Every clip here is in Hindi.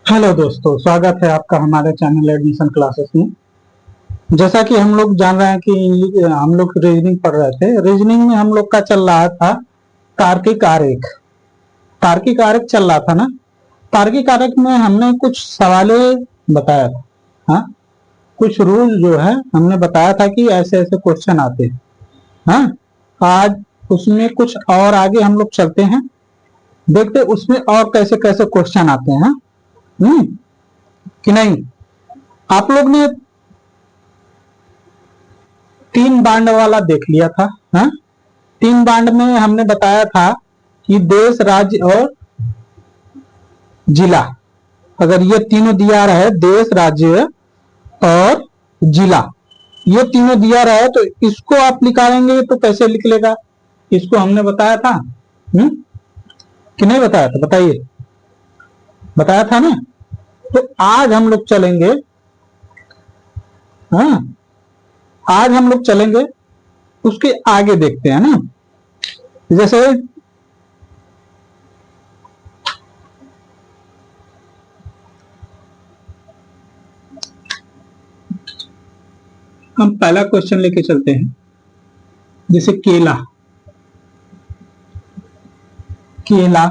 हेलो दोस्तों, स्वागत है आपका हमारे चैनल एडमिशन क्लासेस में। जैसा कि हम लोग जान रहे हैं कि हम लोग रीजनिंग पढ़ रहे थे। रीजनिंग में हम लोग का चल रहा था तार्किक आरेख। तार्किक आरेख चल रहा था ना। तार्किक आरेख में हमने कुछ सवालें बताया था। हाँ, कुछ रूल जो है हमने बताया था कि ऐसे ऐसे क्वेश्चन आते हैं। हाँ, आज उसमें कुछ और आगे हम लोग चलते हैं, देखते उसमें और कैसे कैसे क्वेश्चन आते हैं। कि नहीं, आप लोग ने तीन बांड वाला देख लिया था। हाँ? तीन बांड में हमने बताया था कि देश, राज्य और जिला, अगर ये तीनों दिया रहे, देश, राज्य और जिला, ये तीनों दिया रहे तो इसको आप निकालेंगे तो कैसे लिख लेगा, इसको हमने बताया था। कि नहीं बताया था? बताइए, बताया था ना। तो आज हम लोग चलेंगे। हाँ, आज हम लोग चलेंगे उसके आगे, देखते हैं ना। जैसे हम पहला क्वेश्चन लेके चलते हैं। जैसे केला, केला,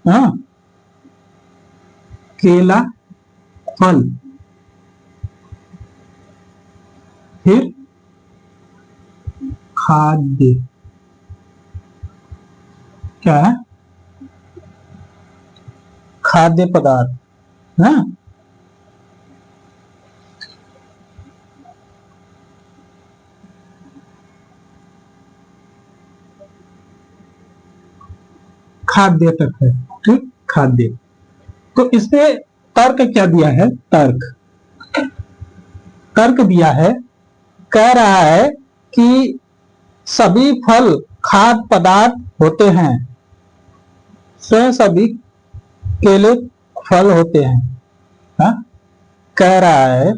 हाँ, केला फल, फिर खाद्य, क्या है? खाद्य पदार्थ। हाँ, खाद्य तक है। ठीक, खाद्य। तो इसमें तर्क क्या दिया है? तर्क, तर्क दिया है, कह रहा है कि सभी फल खाद्य पदार्थ होते हैं। स्वयं सभी केले फल होते हैं। हाँ? कह रहा है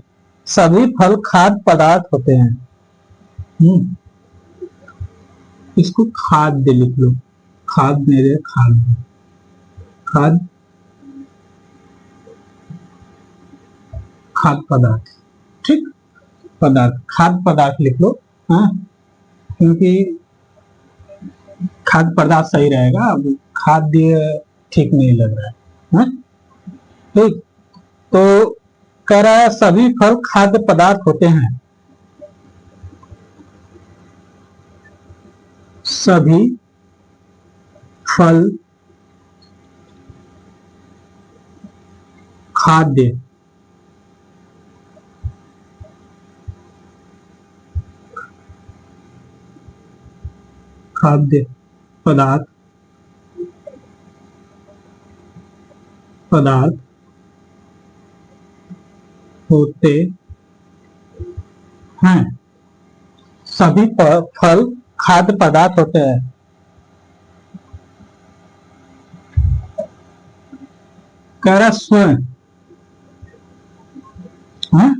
सभी फल खाद्य पदार्थ होते हैं। इसको खाद्य लिख लो। खाद्य मेरे, खाद्य, खाद्य, खाद्य पदार्थ। ठीक, पदार्थ, खाद्य पदार्थ लिख लो। हाँ, क्योंकि खाद्य पदार्थ सही रहेगा, अब खाद्य ठीक नहीं लग रहा है। हाँ? ठीक, तो कह रहा है सभी फल खाद्य पदार्थ होते हैं। सभी फल खाद्य खाद्य पदार्थ पदार्थ होते हैं। सभी फल खाद्य पदार्थ होते हैं। कह रहा स्वयं, हाँ?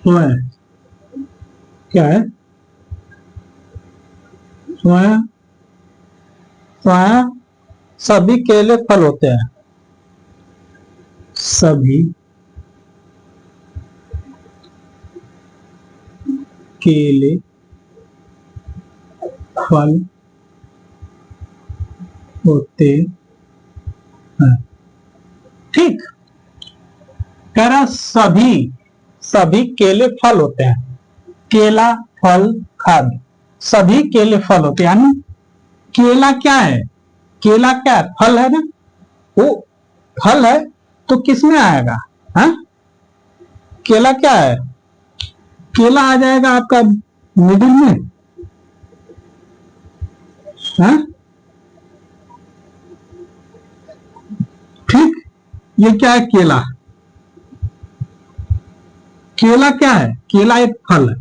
स्वयं क्या है? स्वयं, स्वयं सभी केले फल होते हैं। सभी केले फल होते हैं। ठीक, कह रहा सभी, सभी केले फल होते हैं। केला फल खाद्य, सभी केले फल होते हैं। यानी केला क्या है? केला क्या है? फल है ना। वो फल है तो किसमें आएगा? हाँ? केला क्या है? केला आ जाएगा आपका मिडिल में। हाँ? ठीक, ये क्या है? केला। केला क्या है? केला एक फल है।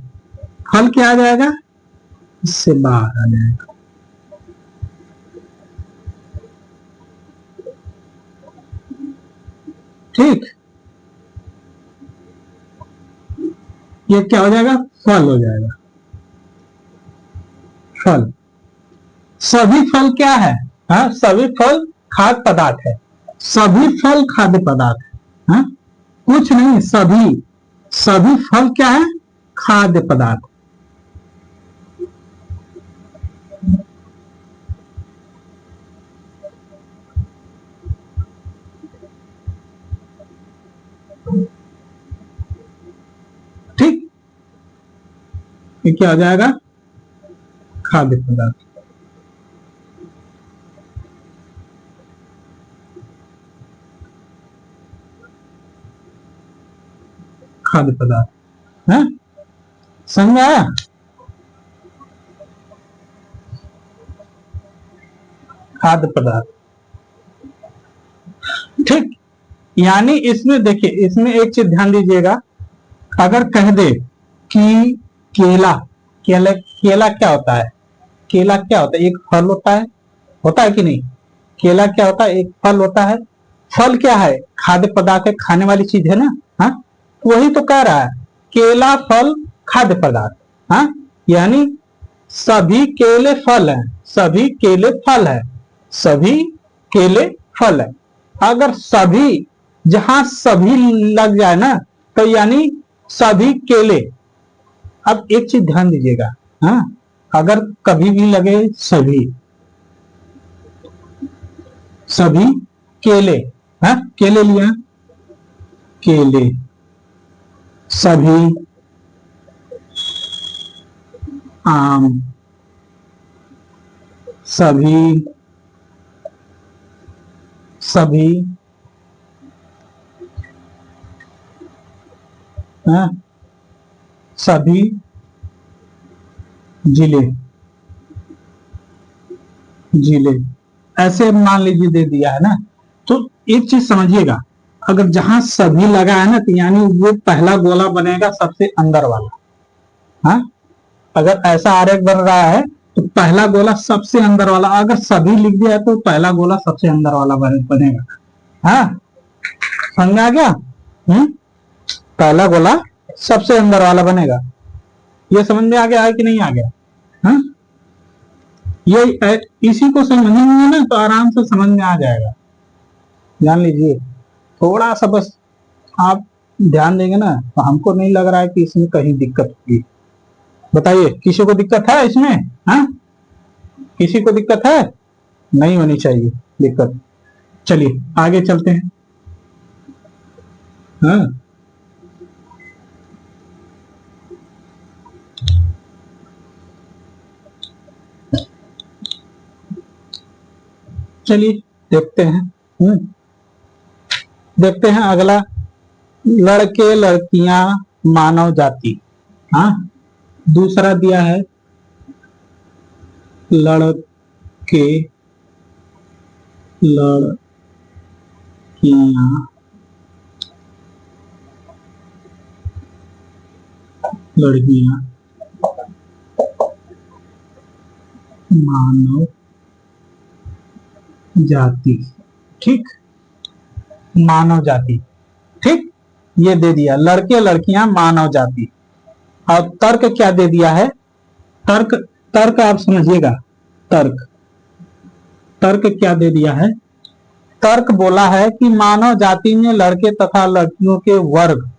फल क्या आ जाएगा? इससे बाहर आ जाएगा। ठीक, ये क्या हो जाएगा? फल हो जाएगा। फल, सभी फल क्या है? हाँ, सभी फल खाद्य पदार्थ है। सभी फल खाद्य पदार्थ है, कुछ नहीं, सभी सभी फल क्या है, खाद्य पदार्थ। ठीक, ये क्या आ जाएगा, खाद्य पदार्थ। खाद्य पदार्थ है, समझ आया। खाद्य पदार्थ, ठीक। यानी इसमें देखिए, इसमें एक चीज ध्यान दीजिएगा, अगर कह दे कि केला, केला केला क्या होता है, केला क्या होता है, एक फल होता है कि नहीं, केला क्या होता है, एक फल होता है। फल क्या है, खाद्य पदार्थ है, खाने वाली चीज है ना। हाँ, वही तो कह रहा है, केला फल खाद्य पदार्थ। हाँ, यानी सभी केले फल हैं, सभी केले फल है, सभी केले फल है। अगर सभी, जहां सभी लग जाए ना, तो यानी सभी केले। अब एक चीज ध्यान दीजिएगा, हाँ, अगर कभी भी लगे सभी, सभी केले, हाँ, केले लिया, केले, सभी आम, सभी सभी हाँ, सभी जिले, जिले, ऐसे मान लीजिए दे दिया है ना। तो एक चीज समझिएगा, अगर जहां सभी लगा है ना, तो यानी वो पहला गोला बनेगा सबसे अंदर वाला। हाँ, अगर ऐसा आरेख बन रहा है तो पहला गोला सबसे अंदर वाला, अगर सभी लिख दिया है तो पहला गोला सबसे अंदर वाला बनेगा। हाँ, समझ आ गया। पहला गोला सबसे अंदर वाला बनेगा। ये समझ में आ गया है कि नहीं आ गया। हाँ, ये इसी को समझेंगे ना तो आराम से समझ में आ जाएगा, जान लीजिए। थोड़ा सा बस आप ध्यान देंगे ना, तो हमको नहीं लग रहा है कि इसमें कहीं दिक्कत होगी। बताइए, किसी को दिक्कत है इसमें? हाँ, किसी को दिक्कत है? नहीं होनी चाहिए दिक्कत। चलिए आगे चलते हैं। हाँ, चलिए देखते हैं। देखते हैं अगला, लड़के लड़कियां मानव जाति। हाँ, दूसरा दिया है लड़के लड़कियां लड़कियां मानव जाति। ठीक, मानव जाति, ठीक, ये दे दिया, लड़के लड़कियां मानव जाति। और तर्क क्या दे दिया है, तर्क, तर्क आप समझिएगा, तर्क, तर्क क्या दे दिया है, तर्क बोला है कि मानव जाति में लड़के तथा लड़कियों के वर्ग,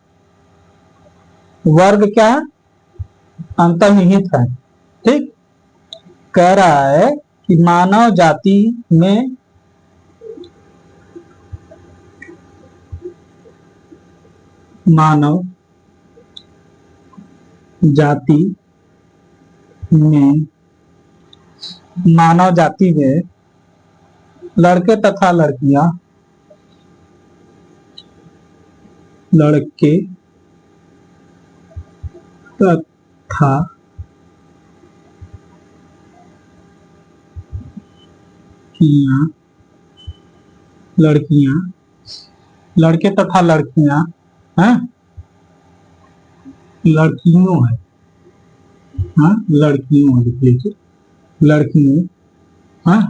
वर्ग क्या है, अंतर्निहित है। ठीक, कह रहा है कि मानव जाति में मानव जाति में मानव जाति में लड़के तथा लड़कियां, लड़के तथा लड़कियां, लड़के तथा लड़कियां हैं, लड़कियों है। हाँ, लड़कियों लिख लीजिए, लड़कियों, हाँ,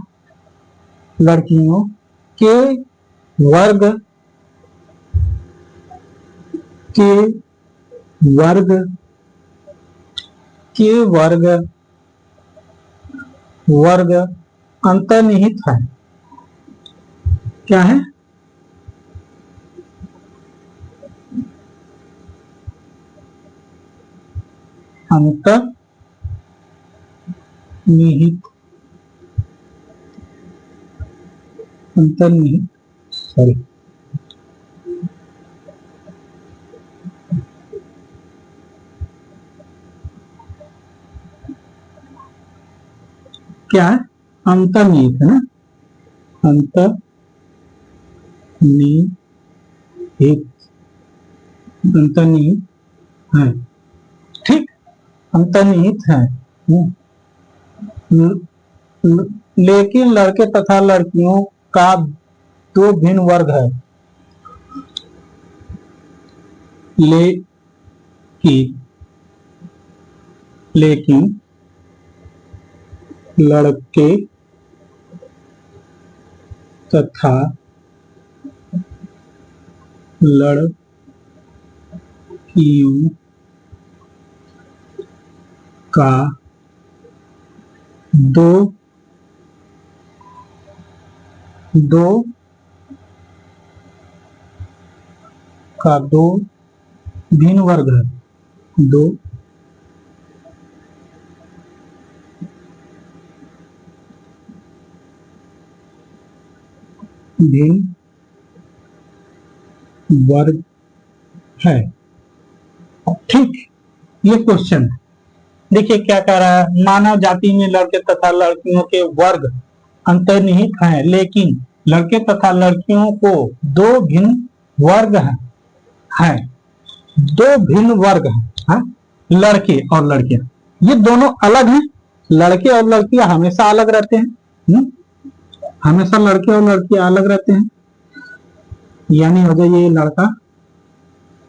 लड़कियों के वर्ग, के वर्ग, के वर्ग, वर्ग अंतर्निहित है। क्या है, अंतर्निहित अंतर्निहित सॉरी क्या है? अंतर्निहित है ना, अंतर्निहित अंतर्निहित है, ठीक, अंतर्निहित है। लेकिन लड़के तथा लड़कियों का दो भिन्न वर्ग है। लेकिन लड़के तथा लड़कियों का दो भिन्न वर्ग है, दो भिन्न वर्ग है, ठीक। ये क्वेश्चन है, देखिए क्या कह रहा है, मानव जाति में लड़के तथा लड़कियों के वर्ग अंतर्निहित हैं, लेकिन लड़के तथा लड़कियों को दो भिन्न वर्ग हैं, दो भिन्न वर्ग हैं, लड़के और लड़कियां, ये दोनों अलग हैं। लड़के और लड़कियां हमेशा अलग रहते हैं, हमेशा लड़के और लड़कियां अलग रहते हैं, यानी हो जाए ये लड़का,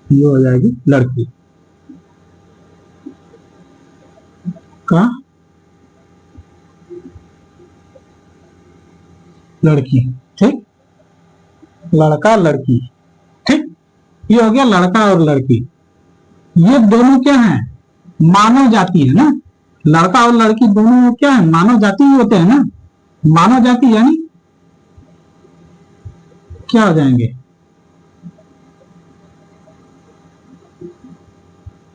ये हो जाएगी लड़की का लड़की, ठीक, लड़का लड़की, ठीक, ये हो गया लड़का और लड़की। ये दोनों क्या है? मानव जाति है ना, लड़का और लड़की दोनों क्या है? मानव जाति ही होते हैं ना। मानव जाति यानी क्या हो जाएंगे?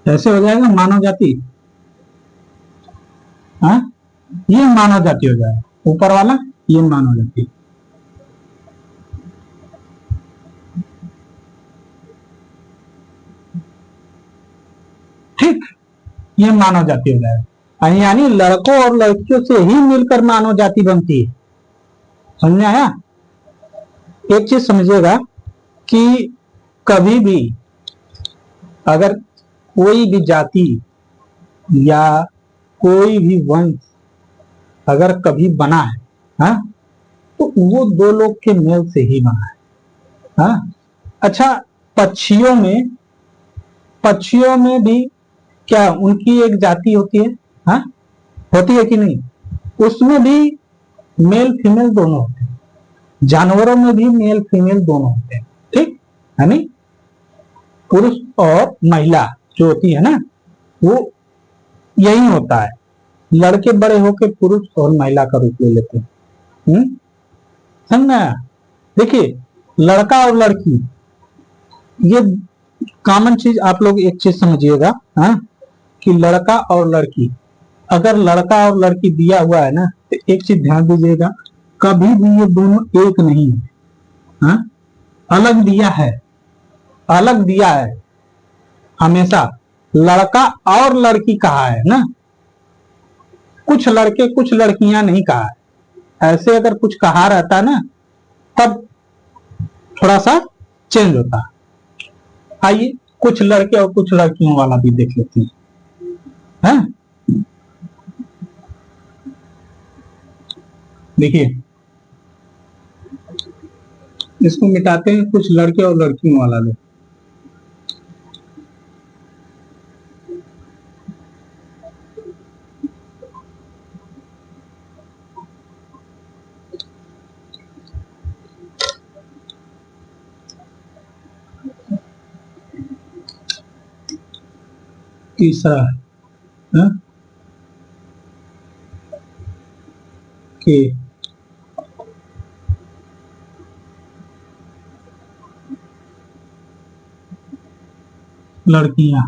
ऐसे हो जाएगा मानव जाति, हाँ, ये मानव जाति हो जाएगा, ऊपर वाला ये मानव जाति, ठीक, ये मानव जाति हो जाएगा। यानी लड़कों और लड़कियों से ही मिलकर मानव जाति बनती है, समझ में आया? एक चीज समझिएगा कि कभी भी अगर कोई भी जाति या कोई भी वंश अगर कभी बना है, हाँ, तो वो दो लोग के मेल से ही बना है, हाँ। अच्छा, पक्षियों में भी क्या उनकी एक जाति होती है, हाँ, होती है कि नहीं? उसमें भी मेल फीमेल दोनों होते हैं, जानवरों में भी मेल फीमेल दोनों होते हैं, ठीक, यानी पुरुष और महिला जो होती है ना, वो यही होता है। लड़के बड़े होकर पुरुष और महिला का रूप ले लेते हैं, समझा? देखिए, लड़का और लड़की, ये कॉमन चीज आप लोग एक चीज समझिएगा, हाँ, कि लड़का और लड़की, अगर लड़का और लड़की दिया हुआ है ना, तो एक चीज ध्यान दीजिएगा, कभी भी ये दोनों एक नहीं है, हाँ? अलग दिया है, अलग दिया है, हमेशा लड़का और लड़की कहा है ना, कुछ लड़के कुछ लड़कियां नहीं कहा है। ऐसे अगर कुछ कहा रहता ना, तब थोड़ा सा चेंज होता। आइए कुछ लड़के और कुछ लड़कियों वाला भी देख लेते हैं, है? देखिए, इसको मिटाते हैं, कुछ लड़के और लड़कियों वाला ले। तीसरा है कि लड़कियां,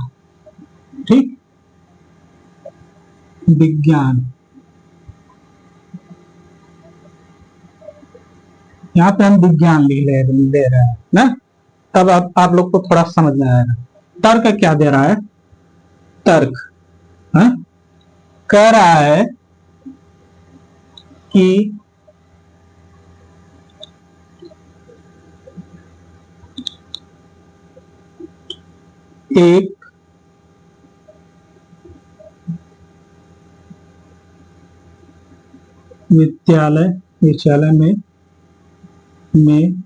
ठीक, विज्ञान, यहाँ पे हम विज्ञान ले रहे हैं ना, तब आप लोग को थोड़ा समझ में आएगा। तर्क क्या दे रहा है? तर्क कह रहा है कि एक विद्यालय में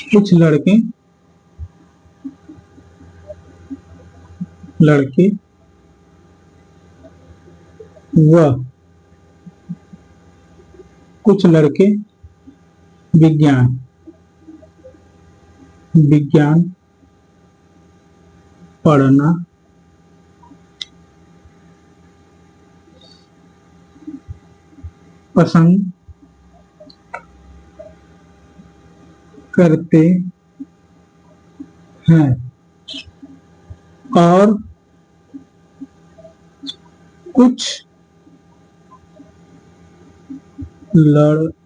कुछ लड़के व कुछ लड़के विज्ञान पढ़ना पसंद करते हैं और कुछ लड़कियां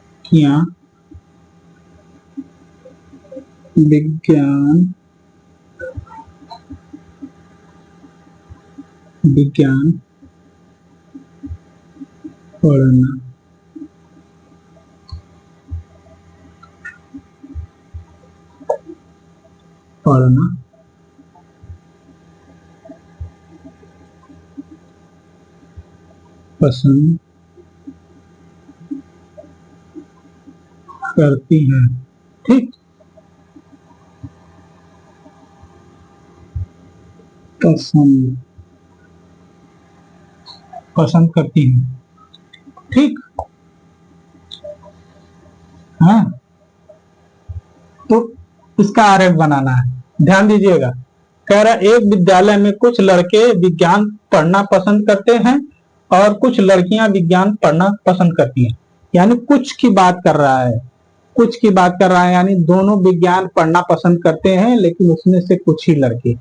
विज्ञान पढ़ना पसंद करती हैं। ठीक, पसंद करती हैं। ठीक, हाँ, तो इसका आरेख बनाना है, ध्यान दीजिएगा। कह रहा एक विद्यालय में कुछ लड़के विज्ञान पढ़ना पसंद करते हैं और कुछ लड़कियां विज्ञान पढ़ना पसंद करती हैं। यानी कुछ की बात कर रहा है, यानी दोनों विज्ञान पढ़ना पसंद करते हैं, लेकिन उसमें से कुछ ही लड़के।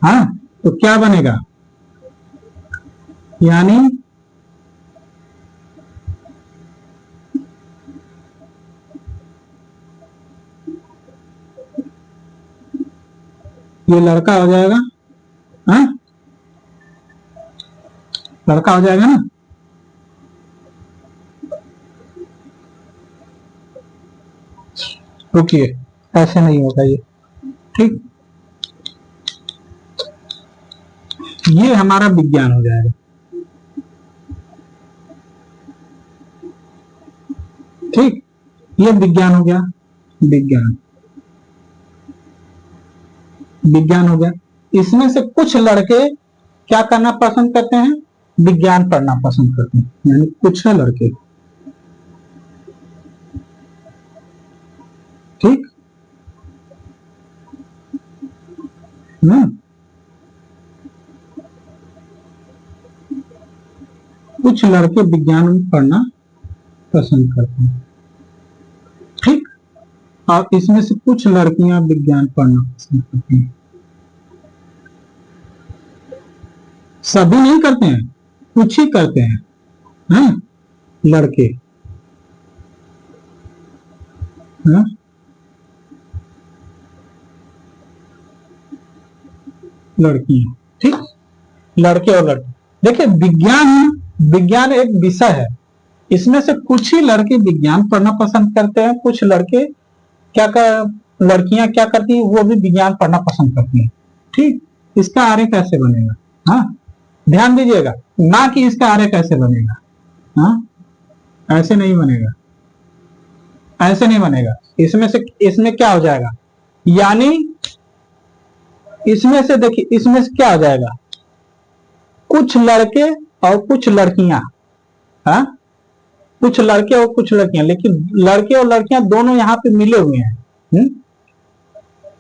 हाँ, तो क्या बनेगा? यानी ये लड़का हो जाएगा, हाँ, लड़का हो जाएगा ना। रुकिए, ऐसे नहीं होगा ये। ठीक, ये हमारा विज्ञान हो जाएगा। ठीक, ये विज्ञान हो गया, विज्ञान हो गया। इसमें से कुछ लड़के क्या करना पसंद करते हैं? विज्ञान पढ़ना पसंद करते हैं, यानी कुछ है लड़के। ठीक, कुछ लड़के विज्ञान पढ़ना पसंद करते हैं। ठीक, और इसमें से कुछ लड़कियां विज्ञान पढ़ना पसंद करती हैं। सभी नहीं करते हैं, कुछ ही करते हैं, लड़के। लड़कियां, ठीक, लड़के और लड़की। देखिए, विज्ञान एक विषय है, इसमें से कुछ ही लड़के विज्ञान पढ़ना पसंद करते हैं, कुछ लड़के लड़कियां क्या करती हैं, वो भी विज्ञान पढ़ना पसंद करती हैं। ठीक, इसका आरेख कैसे बनेगा? हाँ, ध्यान दीजिएगा, ना कि इसका आरेख कैसे बनेगा। हाँ, ऐसे नहीं बनेगा, ऐसे नहीं बनेगा। इसमें क्या हो जाएगा? यानी इसमें से देखिए, इसमें से क्या हो जाएगा? कुछ लड़के और कुछ लड़कियां, हाँ, कुछ लड़के और कुछ लड़कियां, लेकिन लड़के और लड़कियां दोनों यहाँ पे मिले हुए हैं।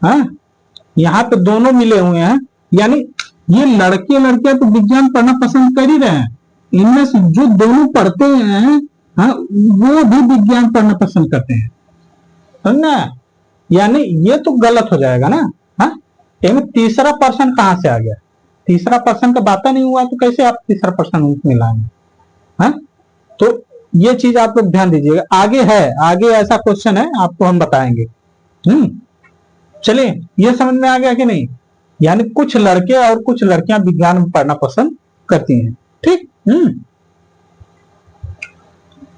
हाँ, यहाँ पे दोनों मिले हुए हैं, यानी ये लड़के लड़कियां तो विज्ञान पढ़ना पसंद कर ही रहे हैं, इनमें से जो दोनों पढ़ते हैं, हाँ, वो भी विज्ञान पढ़ना पसंद करते हैं, समझना। यानी ये तो गलत हो जाएगा ना। हाँ, इनमें तीसरा पर्सन कहां से आ गया? तीसरा पर्सन का बात नहीं हुआ तो कैसे आप तीसरा पर्सन उसमें लाएंगे? हाँ, तो ये चीज आप लोग ध्यान दीजिएगा। आगे है, आगे ऐसा क्वेश्चन है, आपको हम बताएंगे। चलिए, ये समझ में आ गया कि नहीं? यानी कुछ लड़के और कुछ लड़कियां विज्ञान में पढ़ना पसंद करती हैं, ठीक।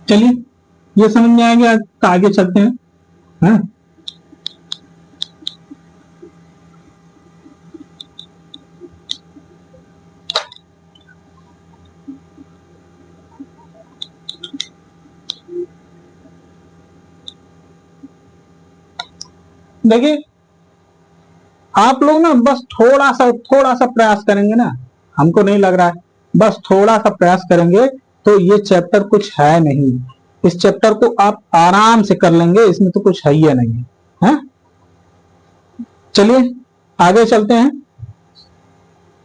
चलिए, ये समझ में आ गया तो आगे चलते हैं। हाँ, देखिए, आप लोग ना बस थोड़ा सा प्रयास करेंगे ना, हमको नहीं लग रहा है, बस थोड़ा सा प्रयास करेंगे तो ये चैप्टर कुछ है नहीं। इस चैप्टर को आप आराम से कर लेंगे, इसमें तो कुछ है ही नहीं है। हाँ? चलिए आगे चलते हैं।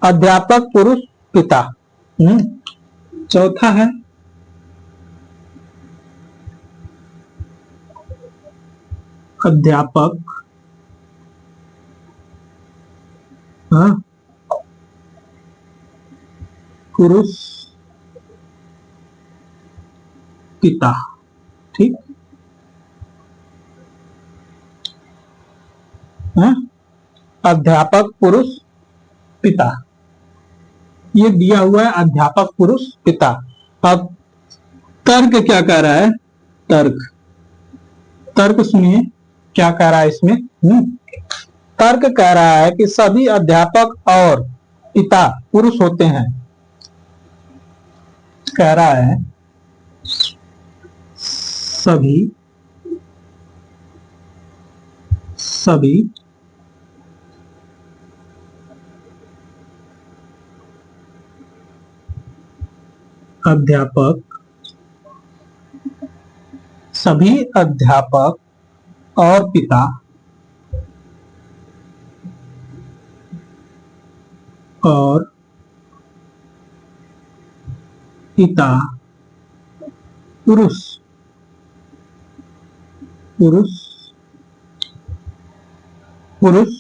अध्यापक पुरुष पिता। चौथा है अध्यापक, हाँ, पुरुष पिता, ठीक। हाँ? अध्यापक पुरुष पिता, ये दिया हुआ है अध्यापक पुरुष पिता। अब तर्क क्या कह रहा है? तर्क, तर्क सुनिए क्या कह रहा है इसमें। तर्क कह रहा है कि सभी अध्यापक और पिता पुरुष होते हैं। कह रहा है सभी अध्यापक और पिता पुरुष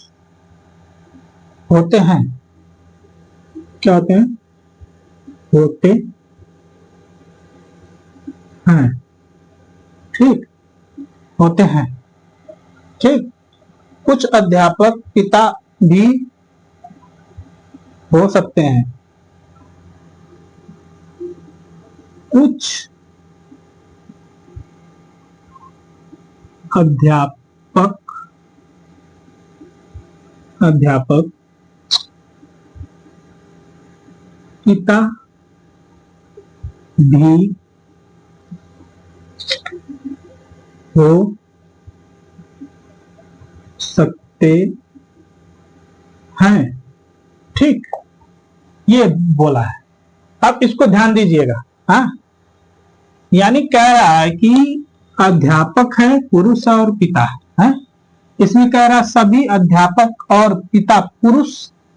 होते हैं। क्या होते हैं? होते हैं, ठीक, होते हैं, ठीक। कुछ अध्यापक पिता भी हो सकते हैं। कुछ अध्यापक पिता भी हो सकते हैं, ठीक, ये बोला है। अब इसको ध्यान दीजिएगा। हाँ, यानी कह रहा है कि अध्यापक है पुरुष और पिता है। इसमें कह रहा है सभी अध्यापक और पिता पुरुष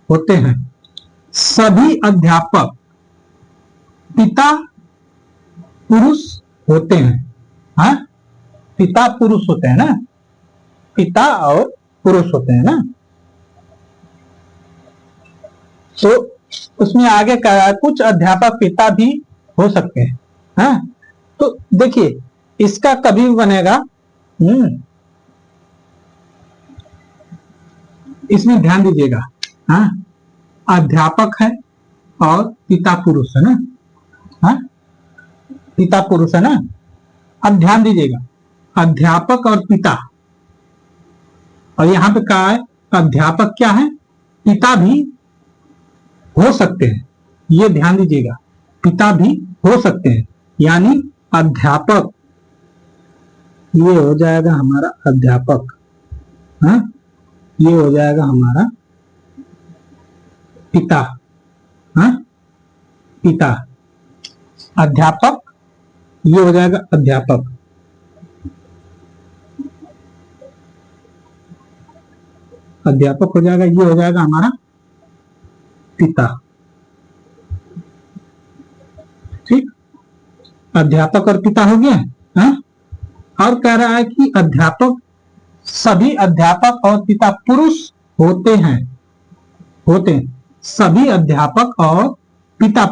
होते हैं। सभी अध्यापक पिता पुरुष होते हैं। हाँ, पिता पुरुष होते हैं ना, पिता और पुरुष होते हैं ना। तो उसमें आगे कह रहा है कुछ अध्यापक पिता भी हो सकते हैं। हाँ, तो देखिए इसका कभी बनेगा, इसमें ध्यान दीजिएगा। हाँ, अध्यापक है और पिता पुरुष है ना। हाँ, पिता पुरुष है ना। अब ध्यान दीजिएगा, अध्यापक और पिता, और यहां पे कहा है अध्यापक क्या है? पिता भी हो सकते हैं। ये ध्यान दीजिएगा, पिता भी हो सकते हैं, यानी अध्यापक, ये हो जाएगा हमारा अध्यापक। हाँ, ये हो जाएगा हमारा पिता। हाँ, पिता, अध्यापक, ये हो जाएगा अध्यापक, अध्यापक हो जाएगा, ये हो जाएगा हमारा पिता। ठीक, अध्यापक और पिता हो गया। हाँ? और कह रहा है कि अध्यापक, सभी अध्यापक और पिता पुरुष होते हैं, होते हैं, सभी अध्यापक और पिता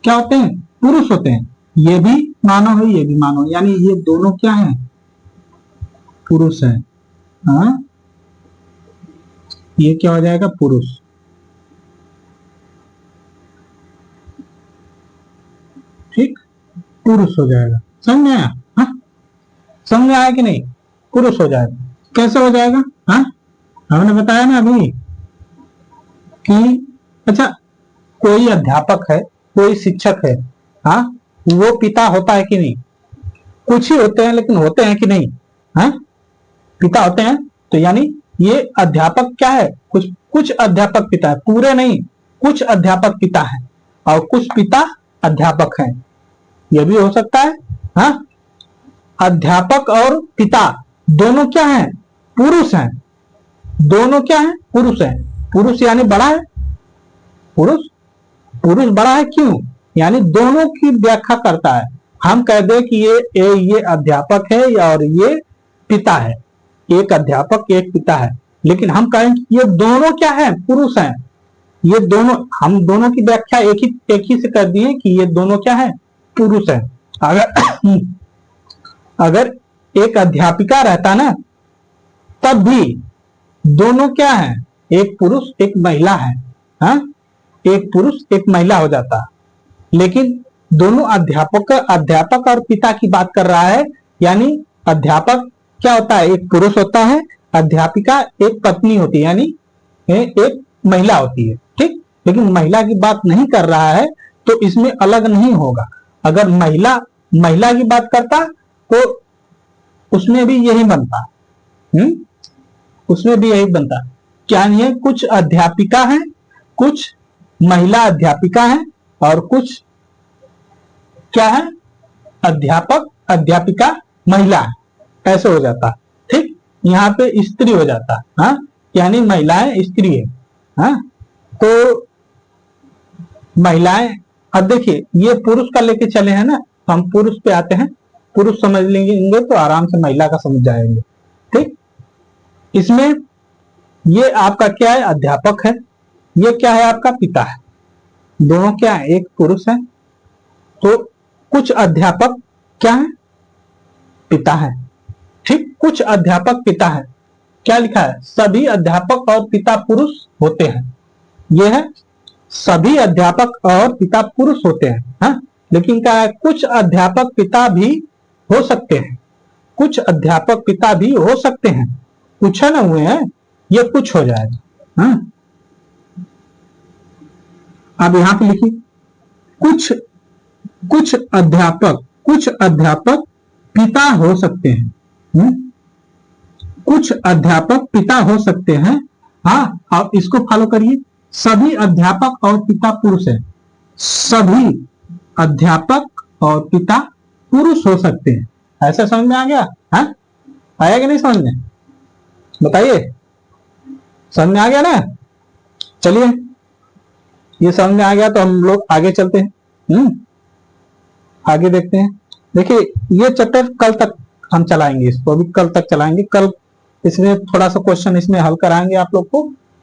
क्या होते हैं, पुरुष होते हैं। ये भी मानव है, ये भी मानव, यानी ये दोनों क्या है, पुरुष है। हाँ, ये क्या हो जाएगा, पुरुष। ठीक, पुरुष हो जाएगा। समझ में आया? हाँ, समझ में आया कि नहीं? पुरुष हो जाएगा। कैसे हो जाएगा? हाँ, हमने बताया ना अभी कि अच्छा, कोई अध्यापक है, कोई शिक्षक है, हाँ, वो पिता होता है कि नहीं? कुछ ही होते हैं, लेकिन होते हैं कि नहीं? हाँ, पिता होते हैं। तो यानी ये अध्यापक क्या है, कुछ कुछ अध्यापक पिता है, पूरे नहीं, कुछ अध्यापक पिता है और कुछ पिता अध्यापक हैं। ये भी हो सकता है। हाँ, अध्यापक और पिता दोनों क्या हैं, पुरुष हैं। दोनों क्या हैं, पुरुष हैं। पुरुष यानी बड़ा है, पुरुष, पुरुष बड़ा है। क्यों? यानी दोनों की व्याख्या करता है। हम कह दे कि ये अध्यापक है और ये पिता है, एक अध्यापक एक पिता है, लेकिन हम कहें कि ये दोनों क्या है, पुरुष हैं। ये दोनों, हम दोनों की व्याख्या एक ही से कर दिए कि ये दोनों क्या है, पुरुष है। अगर अगर एक अध्यापिका रहता ना, तब भी दोनों क्या है, एक पुरुष एक महिला है। हाँ? एक पुरुष एक महिला हो जाता, लेकिन दोनों अध्यापक और पिता की बात कर रहा है। यानी अध्यापक क्या होता है, एक पुरुष होता है, अध्यापिका एक पत्नी होती है, यानी एक महिला होती है। ठीक, लेकिन महिला की बात नहीं कर रहा है, तो इसमें अलग नहीं होगा। अगर महिला महिला की बात करता तो उसमें भी यही बनता। उसमें भी यही बनता। क्या नहीं है, कुछ अध्यापिका है, कुछ महिला अध्यापिका है और कुछ क्या है, अध्यापक अध्यापिका महिला है, ऐसे हो जाता। ठीक, यहाँ पे स्त्री हो जाता। हाँ, यानी महिलाएं स्त्री है। हाँ, तो महिलाएं, अब देखिए ये पुरुष का लेके चले हैं ना, हम पुरुष पे आते हैं। पुरुष समझ लेंगे तो आराम से महिला का समझ जाएंगे। ठीक, इसमें ये आपका क्या है, अध्यापक है, ये क्या है, आपका पिता है। दोनों क्या है, एक पुरुष है। तो कुछ अध्यापक क्या है, पिता है। ठीक, कुछ अध्यापक पिता है। क्या लिखा है, सभी अध्यापक और पिता पुरुष होते हैं। यह है, सभी अध्यापक और पिता पुरुष होते हैं। हाँ? लेकिन क्या है, कुछ अध्यापक पिता भी हो सकते हैं। कुछ अध्यापक पिता भी हो सकते हैं, कुछ न हुए हैं, ये कुछ हो जाएगा। हाँ? अब यहां पे लिखिए, कुछ कुछ अध्यापक पिता हो सकते हैं। कुछ अध्यापक पिता हो सकते हैं। हाँ, आप इसको फॉलो करिए, सभी अध्यापक और पिता पुरुष है। सभी अध्यापक और पिता पुरुष हो सकते हैं। ऐसा समझ में आ गया? हाँ, आया कि नहीं समझ में? बताइए, समझ में आ गया ना? चलिए, ये समझ में आ गया तो हम लोग आगे चलते हैं। आगे देखते हैं। देखिए, ये चैप्टर कल तक हम चलाएंगे, इसको अभी कल तक चलाएंगे। कल इसमें थोड़ा सा क्वेश्चन इसमें हल कराएंगे आप लोग को,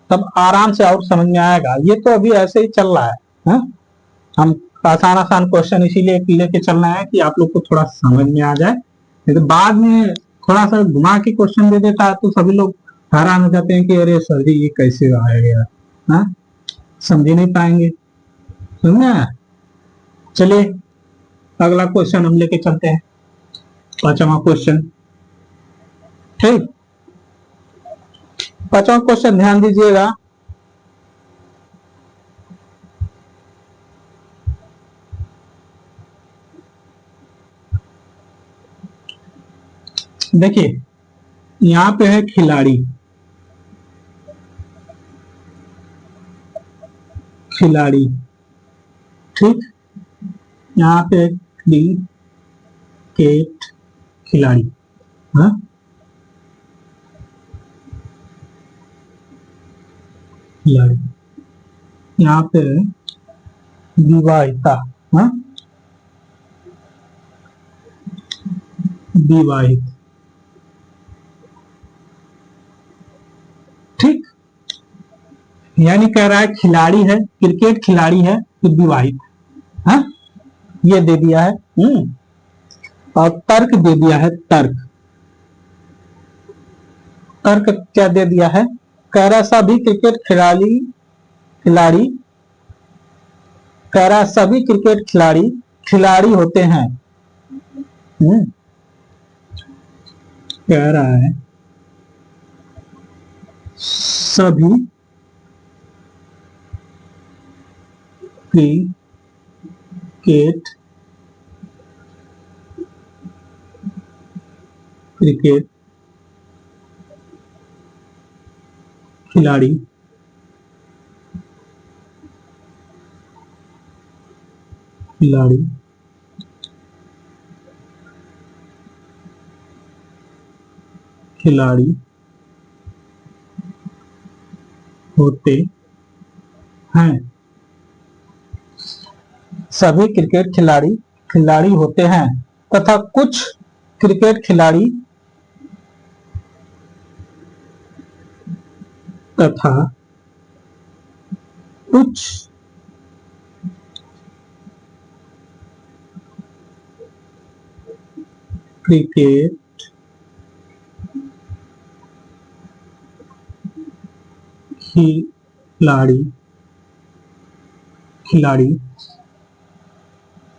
तब आराम से और समझ में आएगा। ये तो अभी ऐसे ही चल रहा है। हम आसान आसान क्वेश्चन इसीलिए लेके चलना है कि आप लोग को थोड़ा समझ में आ जाए। नहीं तो बाद में थोड़ा सा घुमा के क्वेश्चन दे देता है तो सभी लोग हैरान हो जाते हैं कि अरे सर जी ये कैसे आया गया। हाँ, समझ नहीं पाएंगे। समझना? चलिए अगला क्वेश्चन हम लेके चलते हैं, 5वां क्वेश्चन। ठीक, 5वां क्वेश्चन ध्यान दीजिएगा। देखिए, यहाँ पे है खिलाड़ी, खिलाड़ी। ठीक, यहाँ पे क्रिकेट खिलाड़ी। हाँ, खिलाड़ी। यहाँ पे विवाहिता। हाँ, विवाहित। ठीक, यानी कह रहा है खिलाड़ी है, क्रिकेट खिलाड़ी है, फिर विवाहित। हाँ, ये दे दिया है। और तर्क दे दिया है, तर्क। तर्क क्या दे दिया है? कह रहा सभी क्रिकेट खिलाड़ी कह रहा सभी क्रिकेट खिलाड़ी होते हैं। कह रहा है सभी क्रिकेट खिलाड़ी होते हैं। सभी क्रिकेट खिलाड़ी होते हैं तथा कुछ क्रिकेट खिलाड़ी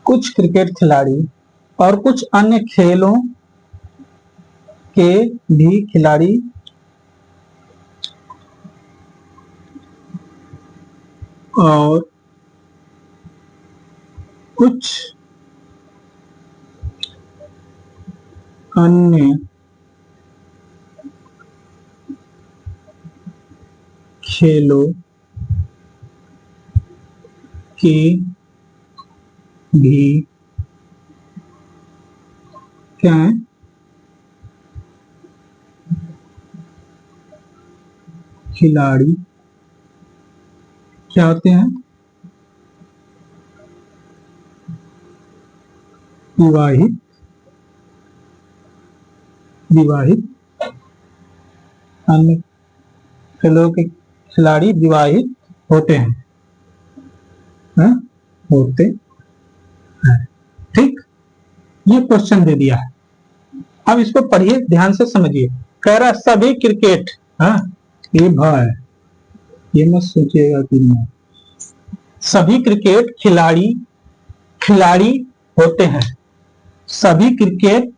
कुछ क्रिकेट खिलाड़ी और कुछ अन्य खेलों के भी खिलाड़ी और कुछ अन्य खेलों के भी क्या है? खिलाड़ी क्या होते हैं? विवाहित अन्य खेलों के खिलाड़ी विवाहित होते हैं। होते हैं। ठीक, ये क्वेश्चन दे दिया है। अब इसको पढ़िए, ध्यान से समझिए। कह रहा सभी क्रिकेट, ये भाई ये मत सोचिएगा कि नहीं, सभी क्रिकेट खिलाड़ी होते हैं। सभी क्रिकेट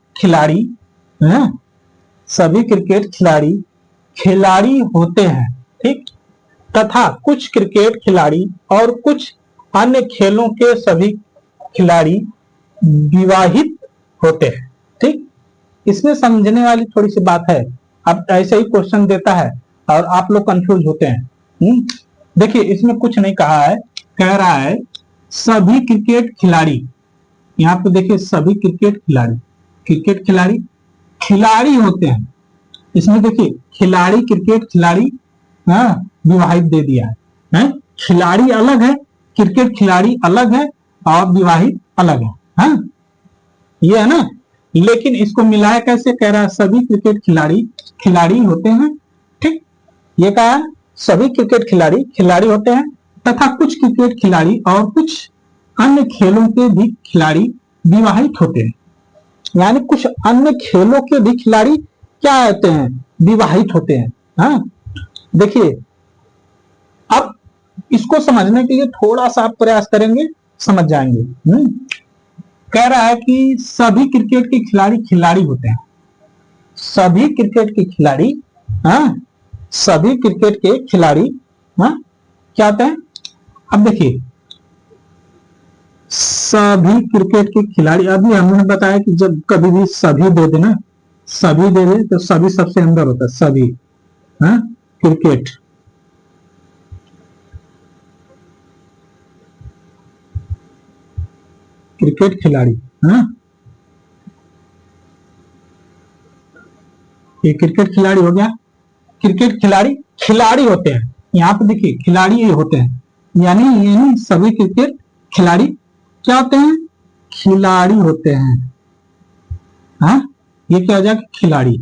खिलाड़ी होते हैं। ठीक, तथा कुछ क्रिकेट खिलाड़ी और कुछ अन्य खेलों के सभी खिलाड़ी विवाहित होते हैं। ठीक, इसमें समझने वाली थोड़ी सी बात है। अब ऐसे ही क्वेश्चन देता है और आप लोग कंफ्यूज होते हैं। देखिए, इसमें कुछ नहीं कहा है, कह रहा है सभी क्रिकेट खिलाड़ी। यहाँ पे देखिए सभी क्रिकेट खिलाड़ी होते हैं। इसमें देखिए खिलाड़ी, क्रिकेट खिलाड़ी विवाहित दे दिया है। खिलाड़ी अलग है, क्रिकेट खिलाड़ी अलग है और विवाहित अलग है। ये है ना। लेकिन इसको मिलाया कैसे? कह रहा है सभी क्रिकेट खिलाड़ी होते हैं। ठीक, ये कहा है सभी क्रिकेट खिलाड़ी होते हैं तथा कुछ क्रिकेट खिलाड़ी और कुछ अन्य खेलों के भी खिलाड़ी विवाहित होते हैं। यानी कुछ अन्य खेलों के भी खिलाड़ी क्या होते हैं? विवाहित होते हैं। देखिए, अब इसको समझने के लिए थोड़ा सा आप प्रयास करेंगे, समझ जाएंगे। कह रहा है कि सभी क्रिकेट के खिलाड़ी होते हैं। सभी क्रिकेट के खिलाड़ी क्या होते हैं? अब देखिए सभी क्रिकेट के खिलाड़ी, अभी हमने बताया कि जब कभी भी सभी दे देना, सभी दे दे तो सभी सबसे अंदर होता है। सभी क्रिकेट खिलाड़ी, ये क्रिकेट खिलाड़ी हो गया। क्रिकेट खिलाड़ी होते हैं। यहाँ पे देखिए खिलाड़ी होते हैं, यानी सभी क्रिकेट खिलाड़ी क्या होते हैं? खिलाड़ी होते हैं। ये क्या हो जाएगा, खिलाड़ी।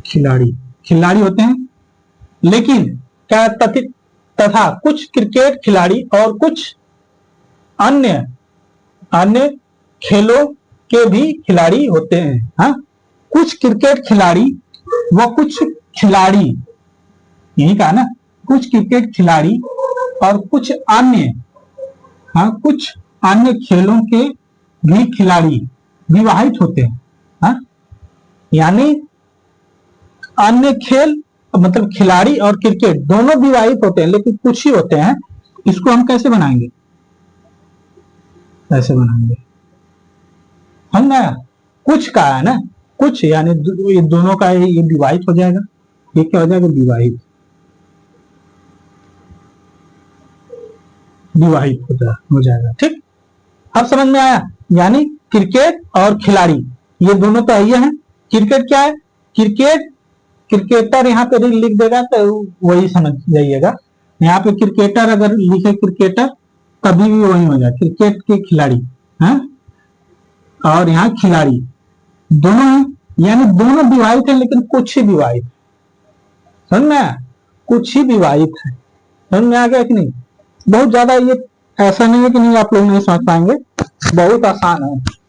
खिलाड़ी खिलाड़ी होते हैं, लेकिन क्या तथा कुछ क्रिकेट खिलाड़ी और कुछ अन्य अन्य खेलों के भी खिलाड़ी होते हैं। हाँ, कुछ क्रिकेट खिलाड़ी व कुछ खिलाड़ी, यही कहा ना, कुछ क्रिकेट खिलाड़ी और कुछ अन्य, हाँ, कुछ अन्य खेलों के भी खिलाड़ी विवाहित होते हैं। हाँ, यानी अन्य खेल मतलब खिलाड़ी और क्रिकेट दोनों विवाहित होते हैं, लेकिन कुछ ही होते हैं। इसको हम कैसे बनाएंगे, ऐसे बनाएंगे हम ना, कुछ का है ना, कुछ यानी ये दोनों का ये विवाहित हो जाएगा, ये क्या हो जाएगा, विवाहित, विवाहित हो जाएगा। ठीक, अब समझ में आया। यानी क्रिकेट और खिलाड़ी ये दोनों तो है। क्रिकेट क्या है, क्रिकेट क्रिकेटर यहाँ पे लिख देगा तो वही समझ जाइएगा। यहाँ पे क्रिकेटर अगर लिखे क्रिकेटर तभी भी वही हो जाए, क्रिकेट के खिलाड़ी है, और यहाँ खिलाड़ी दोनों है, यानी दोनों विवाहित है लेकिन कुछ ही विवाहित, समझ में आया, कुछ ही विवाहित है। समझ में आ गया कि नहीं? बहुत ज्यादा ये ऐसा नहीं है कि नहीं आप लोग नहीं समझ पाएंगे, बहुत आसान है।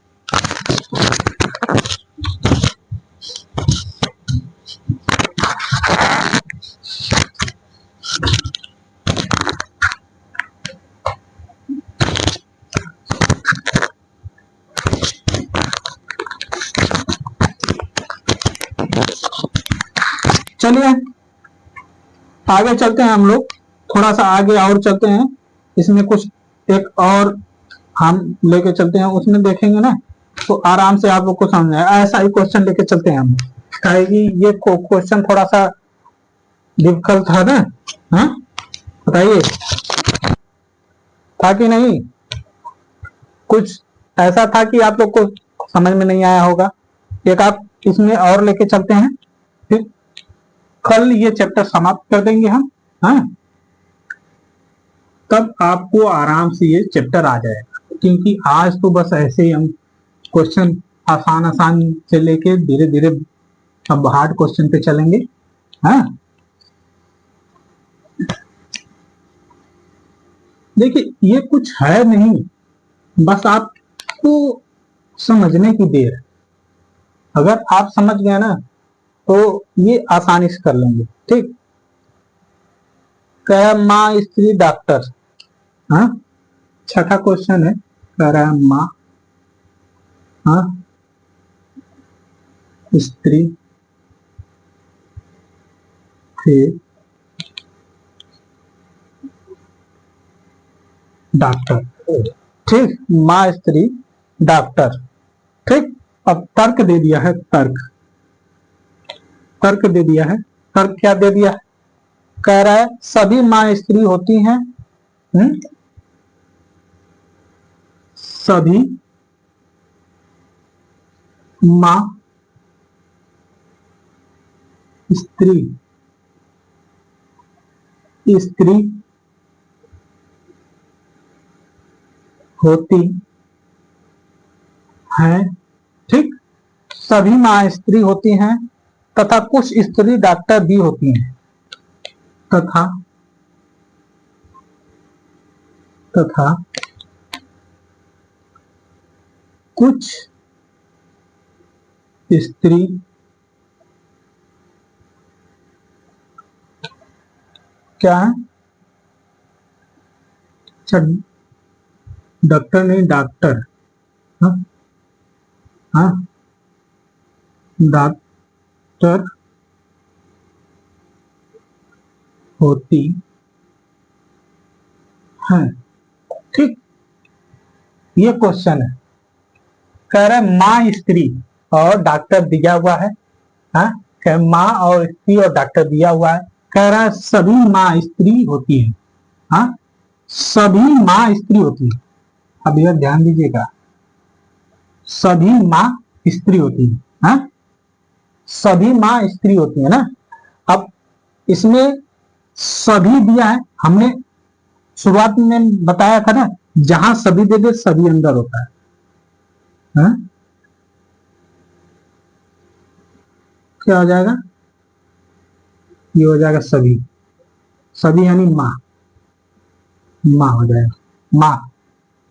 चलिए आगे चलते हैं हम लोग, थोड़ा सा आगे और चलते हैं। इसमें कुछ एक और हम लेके चलते हैं, उसमें देखेंगे ना तो आराम से आप लोग को समझ आए। ऐसा ही क्वेश्चन लेके चलते हैं हम, ये क्वेश्चन थोड़ा सा डिफिकल्ट था ना। हाँ बताइए, था कि नहीं? कुछ ऐसा था कि आप लोग को समझ में नहीं आया होगा। एक आप इसमें और लेके चलते हैं, फिर कल ये चैप्टर समाप्त कर देंगे हम। हाँ, तब आपको आराम से ये चैप्टर आ जाएगा, क्योंकि आज तो बस ऐसे ही हम क्वेश्चन आसान आसान से लेके धीरे धीरे अब हार्ड क्वेश्चन पे चलेंगे। हाँ, देखिए ये कुछ है नहीं, बस आपको समझने की देर। अगर आप समझ गए ना तो ये आसानी से कर लेंगे। ठीक, कह रहा माँ स्त्री डॉक्टर। हाँ, छठा क्वेश्चन है, कह रहा है माँ, हाँ, स्त्री थे डॉक्टर। ठीक, माँ स्त्री डॉक्टर। ठीक, अब तर्क दे दिया है, तर्क दे दिया है। तर्क क्या दे दिया है? कह रहा है सभी माँ स्त्री होती हैं। सभी माँ स्त्री होती हैं। ठीक, सभी माँ स्त्री होती हैं तथा कुछ स्त्री डॉक्टर भी होती हैं। तथा कुछ स्त्री क्या है? अच्छा, डॉक्टर नहीं, डॉक्टर। हाँ, हाँ, डॉक्टर होती हैं। ठीक, ये क्वेश्चन है, कह रहा है माँ स्त्री और डॉक्टर दिया हुआ है। हाँ, कह माँ और स्त्री और डॉक्टर दिया हुआ है। कह रहा है सभी माँ स्त्री होती है। हाँ, सभी माँ स्त्री होती है। अब यह ध्यान दीजिएगा, सभी माँ स्त्री होती है। हाँ, सभी माँ स्त्री होती है ना। अब इसमें सभी दिया है, हमने शुरुआत में बताया था ना, जहां सभी दे दे सभी अंदर होता है। हाँ? क्या हो जाएगा? ये हो जाएगा सभी। सभी यानी माँ, माँ हो जाएगा माँ।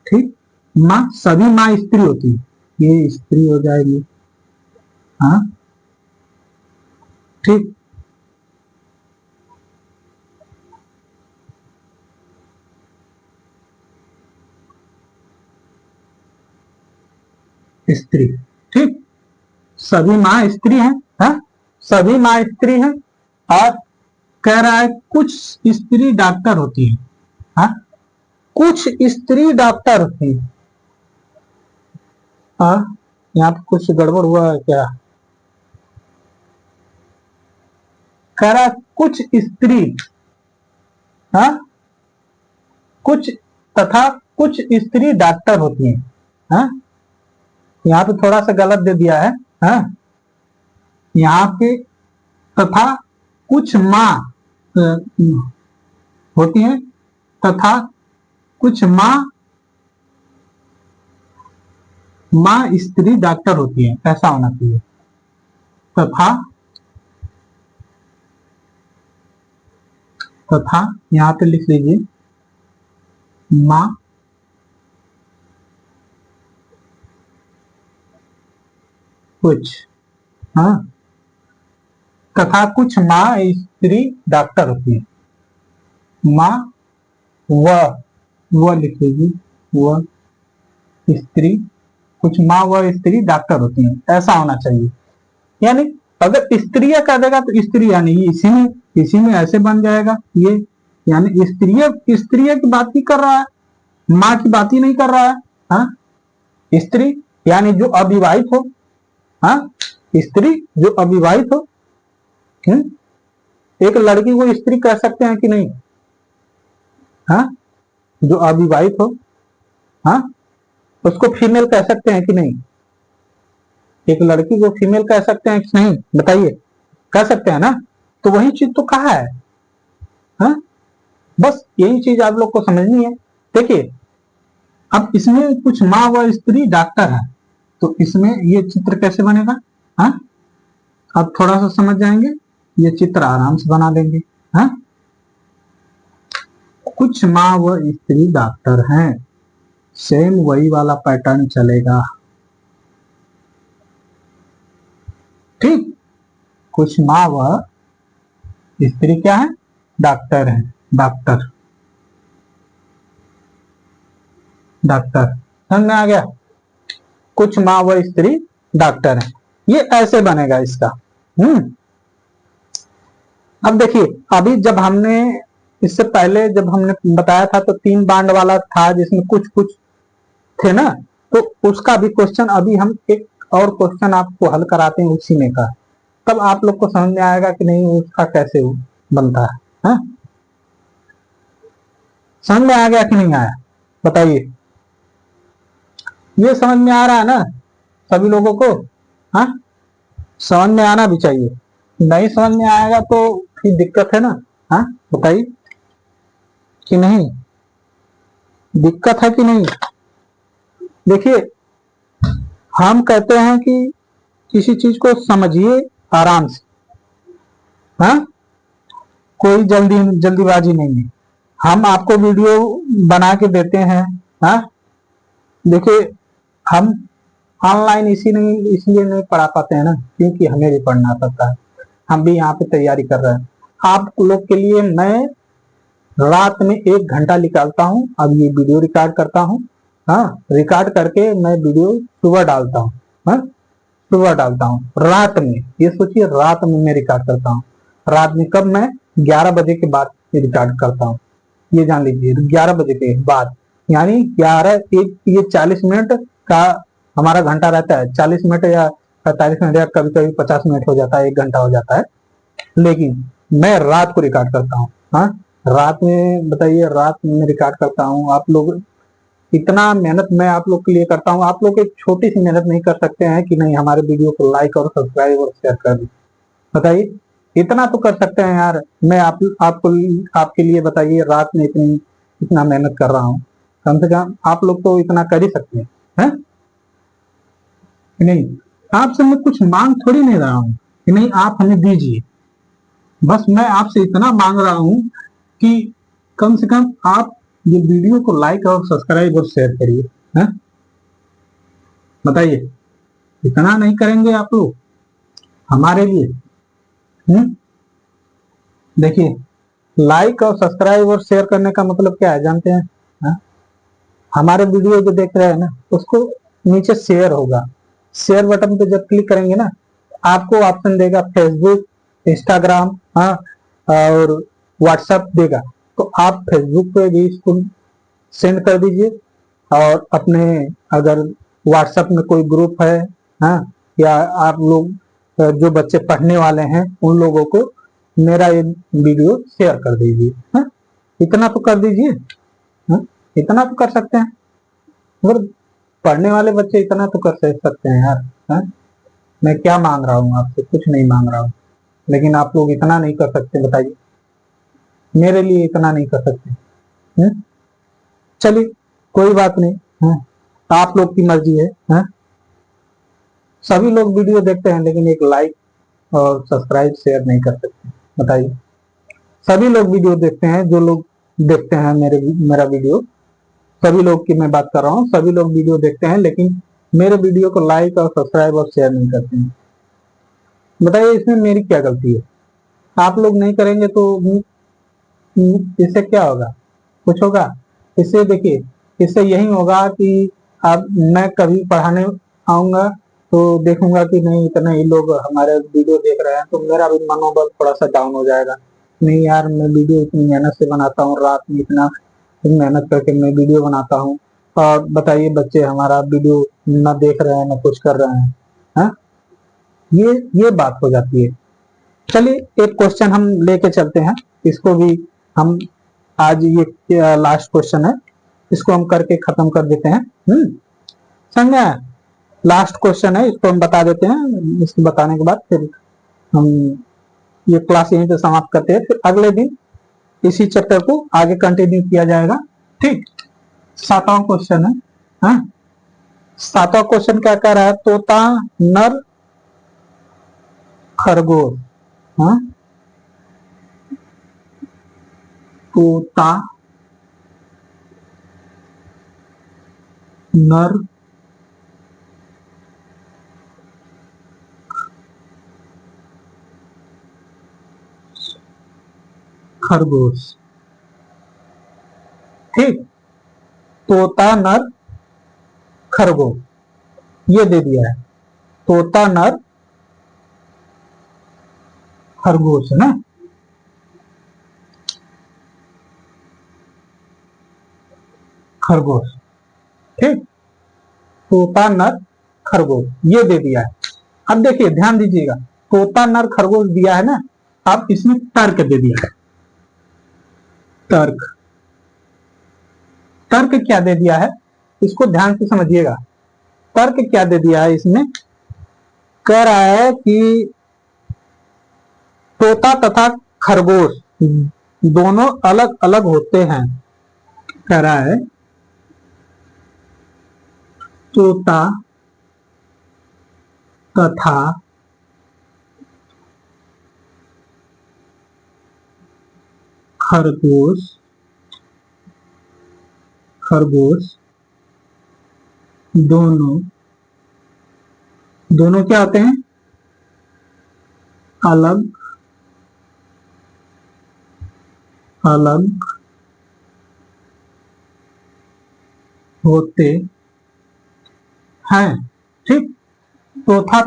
ठीक, माँ, सभी माँ स्त्री होती है, ये स्त्री हो जाएगी। हाँ, ठीक। स्त्री, ठीक। सभी माँ स्त्री हैं। हाँ, सभी माँ स्त्री हैं। और कह रहा है कुछ स्त्री डॉक्टर होती है। हाँ, कुछ स्त्री डॉक्टर होती है। हाँ, यहाँ पे कुछ गड़बड़ हुआ है क्या? कह रहा है कुछ स्त्री, हाँ, कुछ तथा कुछ स्त्री डॉक्टर होती हैं। हाँ, यहाँ पे थोड़ा सा गलत दे दिया है। हाँ, यहाँ पे तथा कुछ माँ होती हैं, तथा कुछ माँ स्त्री डॉक्टर होती है, ऐसा होना चाहिए। तथा, तथा यहाँ पे लिख लीजिए माँ कुछ, हाँ, तथा कुछ माँ स्त्री डॉक्टर होती है। माँ व लिख लीजिए, व स्त्री, कुछ माँ व स्त्री डॉक्टर होती हैं, ऐसा होना चाहिए। यानी अगर स्त्रीय कर देगा तो स्त्री यानी इसी में ऐसे बन जाएगा ये, यानी स्त्रीय की बात ही कर रहा है, माँ की बात ही नहीं कर रहा है। हाँ, स्त्री यानी जो अविवाहित हो। हाँ, स्त्री जो अविवाहित हो। एक लड़की को स्त्री कह सकते हैं कि नहीं? हाँ, जो अविवाहित हो, हाँ, उसको फीमेल कह सकते हैं कि नहीं? एक लड़की को फीमेल कह सकते हैं कि नहीं, बताइए? कह सकते हैं ना? तो वही चीज तो कहा है। हाँ, बस यही चीज आप लोग को समझनी है। देखिए, अब इसमें कुछ माँ व स्त्री डॉक्टर है, तो इसमें ये चित्र कैसे बनेगा? हाँ, अब थोड़ा सा समझ जाएंगे, ये चित्र आराम से बना देंगे। हाँ, कुछ माँ व स्त्री डॉक्टर हैं, सेम वही वाला पैटर्न चलेगा। ठीक, कुछ माँ व स्त्री क्या है? डॉक्टर है, डॉक्टर, डॉक्टर। समझ में आ गया? कुछ माँ व स्त्री डॉक्टर है, ये ऐसे बनेगा इसका। अब देखिए, अभी जब हमने इससे पहले जब हमने बताया था तो 3 बांड वाला था जिसमें कुछ कुछ थे ना, तो उसका भी क्वेश्चन अभी हम एक और क्वेश्चन आपको हल कराते हैं उसी में का, तब आप लोग को समझ में आएगा कि नहीं उसका कैसे बनता है। हाँ? समझ में आ गया कि नहीं आया? बताइए, ये समझ में आ रहा है ना सभी लोगों को? हाँ, समझ में आना भी चाहिए, नहीं समझ में आएगा तो फिर दिक्कत है ना। हाँ, बताइए कि नहीं, दिक्कत है कि नहीं? देखिए, हम कहते हैं कि किसी चीज को समझिए आराम से। हाँ, कोई जल्दीबाजी नहीं है। हम आपको वीडियो बना के देते हैं। हाँ, देखिए, हम ऑनलाइन इसलिए नहीं पढ़ा पाते हैं ना, क्योंकि हमें भी पढ़ना पड़ता है, हम भी यहाँ पे तैयारी कर रहे हैं। आप लोग के लिए मैं रात में 1 घंटा निकालता हूँ, अब ये वीडियो रिकॉर्ड करता हूँ। हाँ, रिकॉर्ड करके मैं वीडियो सुबह डालता हूँ। हाँ, सुबह डालता हूँ, रात में, ये सोचिए रात में मैं रिकॉर्ड करता हूँ। रात में कब? मैं 11 बजे के बाद रिकॉर्ड करता हूँ, ये जान लीजिए, 11 बजे के बाद, यानी 11 एक, ये 40 मिनट का हमारा घंटा रहता है, 40 मिनट या 45 मिनट या कभी कभी 50 मिनट हो जाता है, 1 घंटा हो जाता है, लेकिन मैं रात को रिकॉर्ड करता हूँ। हाँ, रात में, बताइए, रात में रिकॉर्ड करता हूँ। आप लोग इतना मेहनत मैं आप लोग के लिए करता हूँ, आप लोग एक छोटी सी मेहनत नहीं कर सकते हैं कि नहीं हमारे वीडियो को लाइक और सब्सक्राइब और शेयर कर दें? बताइए, इतना तो कर सकते हैं यार। मैं आपको आपके लिए, बताइए, रात में इतना मेहनत कर रहा हूँ, कम से कम आप लोग तो इतना कर ही सकते हैं। कि नहीं। आपसे मैं कुछ मांग थोड़ी नहीं रहा हूं कि नहीं आप हमें दीजिए, बस मैं आपसे इतना मांग रहा हूं कि कम से कम आप ये वीडियो को लाइक और सब्सक्राइब और शेयर करिए। हैं, बताइए, इतना नहीं करेंगे आप लोग हमारे लिए? देखिए, लाइक और सब्सक्राइब और शेयर करने का मतलब क्या है जानते हैं? हाँ? हमारे वीडियो जो देख रहे हैं ना, उसको नीचे शेयर होगा, शेयर बटन पे जब क्लिक करेंगे ना, आपको ऑप्शन देगा फेसबुक, इंस्टाग्राम, हाँ, और व्हाट्सएप देगा। तो आप फेसबुक पे भी इसको सेंड कर दीजिए, और अपने अगर व्हाट्सएप में कोई ग्रुप है, हाँ, या आप लोग जो बच्चे पढ़ने वाले हैं उन लोगों को मेरा ये वीडियो शेयर कर दीजिए। हाँ, इतना तो कर दीजिए। हाँ, इतना तो कर सकते हैं, अगर पढ़ने वाले बच्चे इतना तो कर सकते हैं यार। हाँ? मैं क्या मांग रहा हूँ आपसे? कुछ नहीं मांग रहा हूँ, लेकिन आप लोग इतना नहीं कर सकते, बताइए, मेरे लिए इतना नहीं कर सकते। चलिए, कोई बात नहीं। हाँ? आप लोग की मर्जी है। हाँ? सभी लोग वीडियो देखते हैं, लेकिन एक लाइक और सब्सक्राइब शेयर नहीं कर सकते, बताइए। सभी लोग वीडियो देखते हैं, जो लोग देखते हैं मेरा वीडियो, सभी लोग की मैं बात कर रहा हूँ, सभी लोग वीडियो देखते हैं, लेकिन मेरे वीडियो को लाइक और सब्सक्राइब और शेयर नहीं करते हैं। बताइए, इसमें मेरी क्या गलती है? आप लोग नहीं करेंगे तो इससे क्या होगा? कुछ होगा? इससे देखिए, इससे यही होगा कि अब मैं कभी पढ़ाने आऊंगा तो देखूंगा कि नहीं इतने ही लोग हमारे वीडियो देख रहे हैं, तो मेरा भी मनोबल थोड़ा सा डाउन हो जाएगा। नहीं यार, मैं वीडियो इतनी मेहनत से बनाता हूँ, रात में इतना मेहनत करके मैं वीडियो बनाता हूँ, और बताइए बच्चे हमारा वीडियो ना देख रहे हैं ना कुछ कर रहे हैं। हाँ? ये बात हो जाती है। चलिए, एक क्वेश्चन हम लेके चलते हैं, इसको भी हम आज ये लास्ट क्वेश्चन है, इसको हम करके खत्म कर देते हैं। समझे? लास्ट क्वेश्चन है, इसको हम बता देते हैं, इसको बताने के बाद फिर हम ये क्लास यहीं पे समाप्त करते हैं, फिर अगले दिन इसी चैप्टर को आगे कंटिन्यू किया जाएगा। ठीक, 7वां क्वेश्चन है। हाँ? 7वां क्वेश्चन क्या कह रहा है? तोता नर खरगोश। हाँ? तोता नर खरगोश। ठीक, तोता नर खरगोश ये दे दिया है, तोता नर खरगोश है ना। खरगोश, ठीक, तोता नर खरगोश ये दे दिया है। अब देखिए, ध्यान दीजिएगा, तोता नर खरगोश दिया है ना, अब इसमें तर्क दे दिया है। तर्क, तर्क क्या दे दिया है, इसको ध्यान से समझिएगा। तर्क क्या दे दिया है इसमें? कह रहा है कि तोता तथा खरगोश दोनों अलग अलग होते हैं। कह रहा है तोता तथा खरगोश, खरगोश दोनों, दोनों क्या होते हैं? अलग अलग होते हैं। ठीक, तोता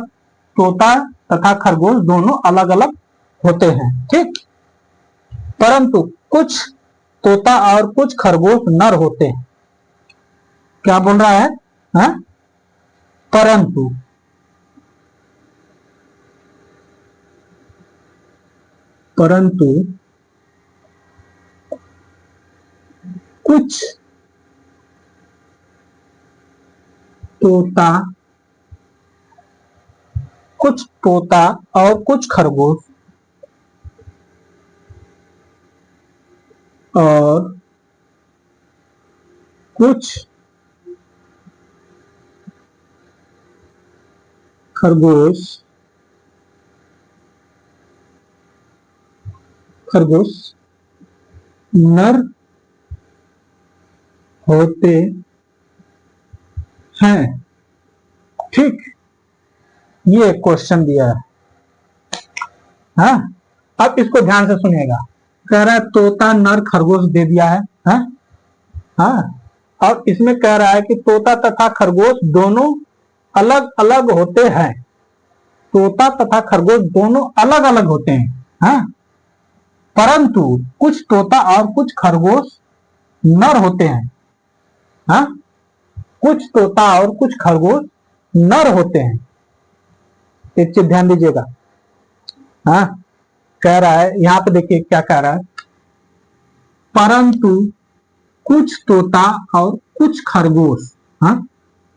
तोता तथा खरगोश दोनों अलग अलग होते हैं। ठीक, परंतु कुछ तोता और कुछ खरगोश नर होते हैं। क्या बोल रहा है? हा? परंतु, परंतु कुछ तोता, कुछ तोता और कुछ खरगोश, और कुछ खरगोश खरगोश नर होते हैं। ठीक, ये क्वेश्चन दिया है। हाँ, अब इसको ध्यान से सुनिएगा। कह रहा है तोता नर खरगोश दे दिया है। हाँ हाँ, और इसमें कह रहा है कि तोता तथा खरगोश दोनों अलग अलग होते हैं। तोता तथा खरगोश दोनों अलग अलग होते हैं। हाँ, परंतु कुछ तोता और कुछ खरगोश नर होते हैं। हाँ, कुछ तोता और कुछ खरगोश नर होते हैं। एक चीज ध्यान दीजिएगा। हाँ, कह रहा है यहां पे देखिए क्या कह रहा है, परंतु कुछ तोता और कुछ खरगोश हाँ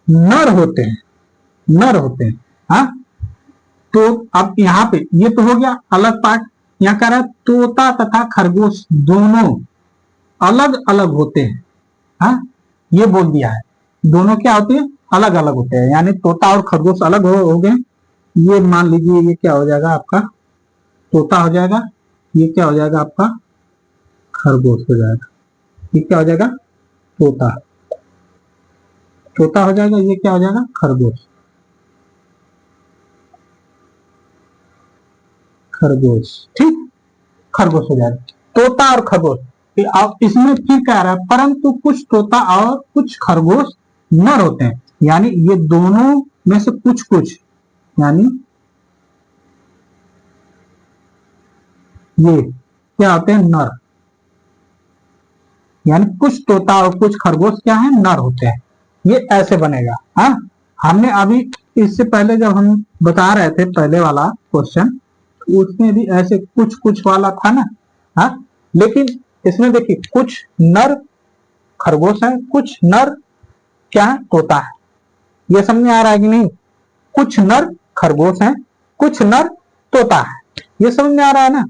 नर होते हैं। नर होते हैं। हाँ, तो अब यहाँ पे ये तो हो गया अलग पार्ट। यहाँ कह रहा है तोता तथा खरगोश दोनों अलग अलग होते हैं। हाँ, ये बोल दिया है दोनों क्या होते हैं, अलग अलग होते हैं। यानी तोता और खरगोश अलग हो गए। ये मान लीजिए ये क्या हो जाएगा आपका तोता हो जाएगा, ये क्या हो जाएगा आपका खरगोश हो जाएगा। ये क्या हो जाएगा तोता, तोता हो जाएगा, ये क्या हो जाएगा खरगोश, खरगोश। ठीक, खरगोश हो जाएगा तोता और खरगोश। अब इसमें फिर कह रहा है परंतु कुछ तोता और कुछ खरगोश नर होते हैं। यानी ये दोनों में से कुछ कुछ, यानी ये क्या होते हैं नर। यानी कुछ तोता और कुछ खरगोश क्या है नर होते हैं। ये ऐसे बनेगा। हाँ, हमने अभी इससे पहले जब हम बता रहे थे पहले वाला क्वेश्चन, उसमें भी ऐसे कुछ कुछ वाला था ना। हाँ, लेकिन इसमें देखिए कुछ नर खरगोश है, कुछ नर क्या है तोता है। ये समझ में आ रहा है कि नहीं? कुछ नर खरगोश है, कुछ नर तोता है। ये समझ में आ रहा है ना?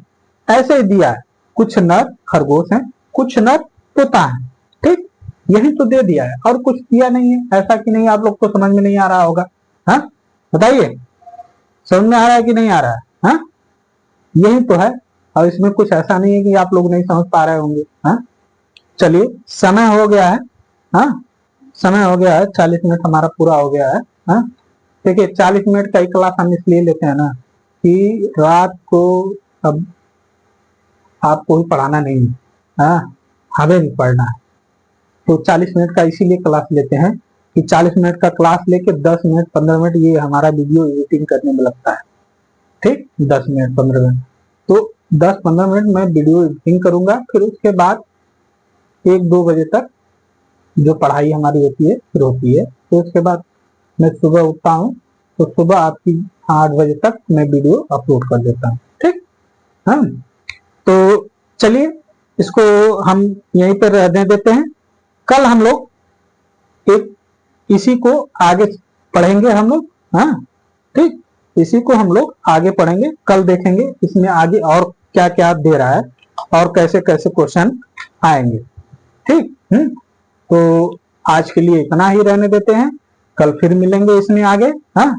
ऐसे ही दिया है, कुछ नर खरगोश है, कुछ नर तोता है। ठीक, यही तो दे दिया है और कुछ दिया नहीं है। ऐसा कि नहीं आप लोग को समझ में नहीं आ रहा होगा? हाँ, बताइए, समझ में आ रहा है कि नहीं आ रहा है? हाँ, यही तो है। और इसमें कुछ ऐसा नहीं है कि आप लोग नहीं समझ पा रहे होंगे। हाँ, चलिए समय हो गया है। हाँ, समय हो गया है, 40 मिनट हमारा पूरा हो गया है। हाँ, देखिए 40 मिनट का एक क्लास हम इसलिए लेते हैं ना कि रात को अब आपको ही पढ़ाना नहीं है। हाँ, हमें भी पढ़ना है, तो 40 मिनट का इसीलिए क्लास लेते हैं कि 40 मिनट का क्लास लेके 10 मिनट 15 मिनट ये हमारा वीडियो एडिटिंग करने में लगता है। ठीक, 10 मिनट 15 मिनट, तो 10-15 मिनट मैं वीडियो एडिटिंग करूंगा। फिर उसके बाद 1-2 बजे तक जो पढ़ाई हमारी होती है फिर होती है। तो उसके बाद मैं सुबह उठता हूँ, तो सुबह आपकी 8 बजे तक मैं वीडियो अपलोड कर देता हूँ। ठीक, हाँ, तो चलिए इसको हम यहीं पर रहने देते हैं। कल हम लोग एक इसी को आगे पढ़ेंगे हम लोग। हाँ, ठीक, इसी को हम लोग आगे पढ़ेंगे। कल देखेंगे इसमें आगे और क्या क्या दे रहा है और कैसे कैसे क्वेश्चन आएंगे। ठीक, तो आज के लिए इतना ही रहने देते हैं, कल फिर मिलेंगे इसमें आगे। हाँ,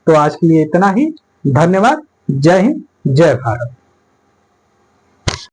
तो आज के लिए इतना ही। धन्यवाद। जय हिंद, जय भारत।